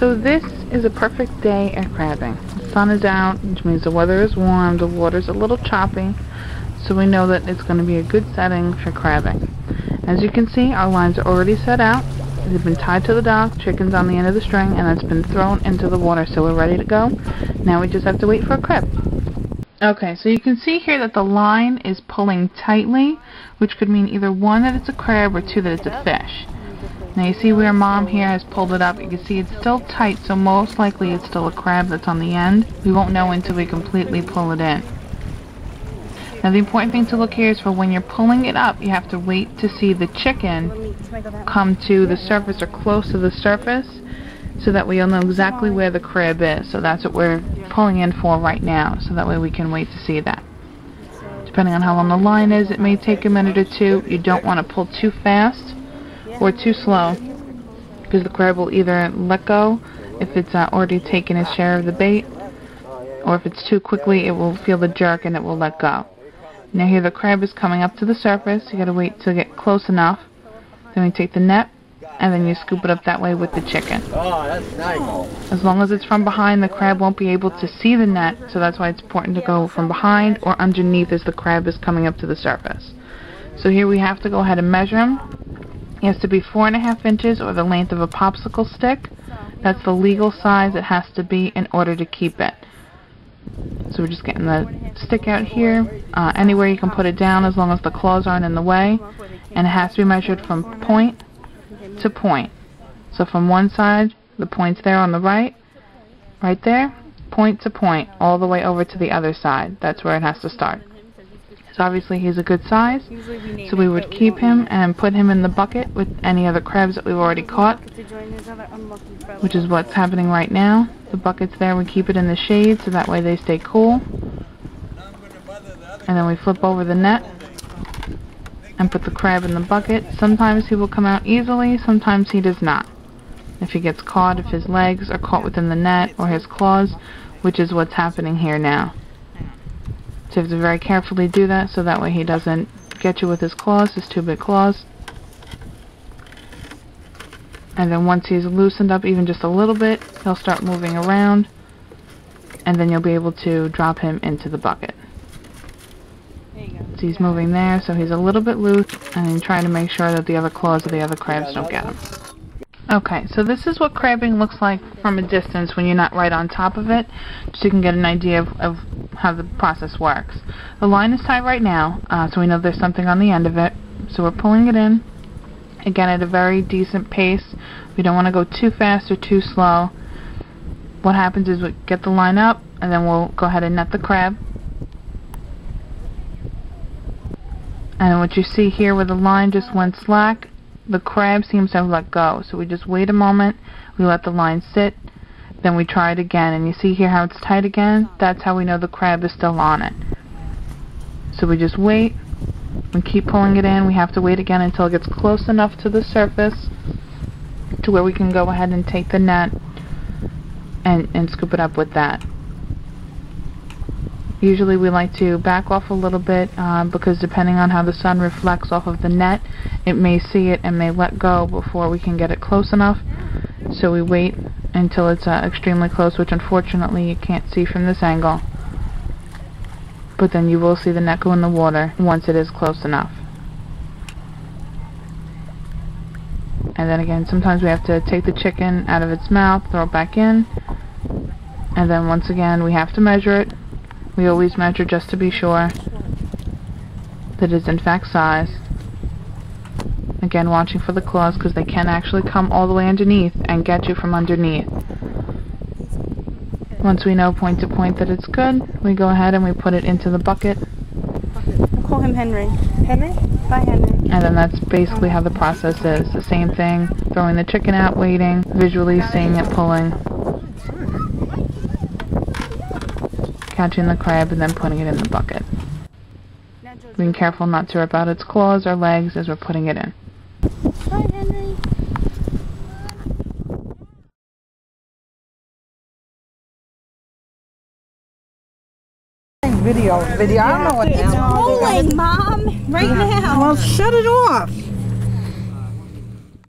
So this is a perfect day at crabbing. The sun is out, which means the weather is warm, the water's a little choppy, so we know that it's going to be a good setting for crabbing. As you can see, our lines are already set out. They've been tied to the dock, chicken's on the end of the string, and it's been thrown into the water, so we're ready to go. Now we just have to wait for a crab. Okay, so you can see here that the line is pulling tightly, which could mean either one, that it's a crab, or two, that it's a fish. Now you see where Mom here has pulled it up. You can see it's still tight, so most likely it's still a crab that's on the end. We won't know until we completely pull it in. Now the important thing to look here is for when you're pulling it up, you have to wait to see the chicken come to the surface or close to the surface, so that way you'll know exactly where the crab is. So that's what we're pulling in for right now, so that way we can wait to see that. Depending on how long the line is, it may take a minute or two. You don't want to pull too fast or too slow, because the crab will either let go if it's already taken its share of the bait, or if it's too quickly, it will feel the jerk and it will let go. Now here the crab is coming up to the surface. You gotta wait to get close enough. Then we take the net, and then you scoop it up that way with the chicken. Oh, that's nice. As long as it's from behind, the crab won't be able to see the net, so that's why it's important to go from behind or underneath as the crab is coming up to the surface. So here we have to go ahead and measure him. He has to be 4.5 inches, or the length of a popsicle stick. That's the legal size it has to be in order to keep it. So we're just getting the stick out here. Anywhere you can put it down, as long as the claws aren't in the way. And it has to be measured from point to point. So from one side, the point's there on the right there, point to point, all the way over to the other side. That's where it has to start. So obviously he's a good size, so we would keep him and put him in the bucket with any other crabs that we've already caught, which is what's happening right now. The bucket's there, we keep it in the shade so that way they stay cool. And then we flip over the net and put the crab in the bucket. Sometimes he will come out easily, sometimes he does not. If he gets caught, if his legs are caught within the net, or his claws, which is what's happening here now. So you have to very carefully do that, so that way he doesn't get you with his claws, his two big claws. And then once he's loosened up even just a little bit, he'll start moving around, and then you'll be able to drop him into the bucket. So he's moving there, so he's a little bit loose, and then trying to make sure that the other claws of the other crabs don't get him. Okay, so this is what crabbing looks like from a distance when you're not right on top of it, so you can get an idea of how the process works. The line is tied right now, so we know there's something on the end of it, so we're pulling it in, again at a very decent pace. We don't want to go too fast or too slow. What happens is we get the line up, and then we'll go ahead and net the crab. And what you see here where the line just went slack, the crab seems to have let go. So we just wait a moment, we let the line sit, then we try it again. And you see here how it's tight again? That's how we know the crab is still on it. So we just wait, we keep pulling it in. We have to wait again until it gets close enough to the surface to where we can go ahead and take the net and scoop it up with that. Usually we like to back off a little bit because depending on how the sun reflects off of the net, it may see it and may let go before we can get it close enough. So we wait until it's extremely close, which unfortunately you can't see from this angle. But then you will see the net go in the water once it is close enough. And then again, sometimes we have to take the chicken out of its mouth, throw it back in, and then once again we have to measure it. We always measure just to be sure that it's in fact size. Again, watching for the claws, because they can actually come all the way underneath and get you from underneath. Once we know point to point that it's good, we go ahead and we put it into the bucket. We'll call him Henry. Henry? Bye, Henry. And then that's basically how the process is. The same thing, throwing the chicken out, waiting, visually seeing it pulling, catching the crab, and then putting it in the bucket. Being careful not to rip out its claws or legs as we're putting it in. Bye, Henry. Video. I don't know what It's pulling, Mom, right now. Well, shut it off.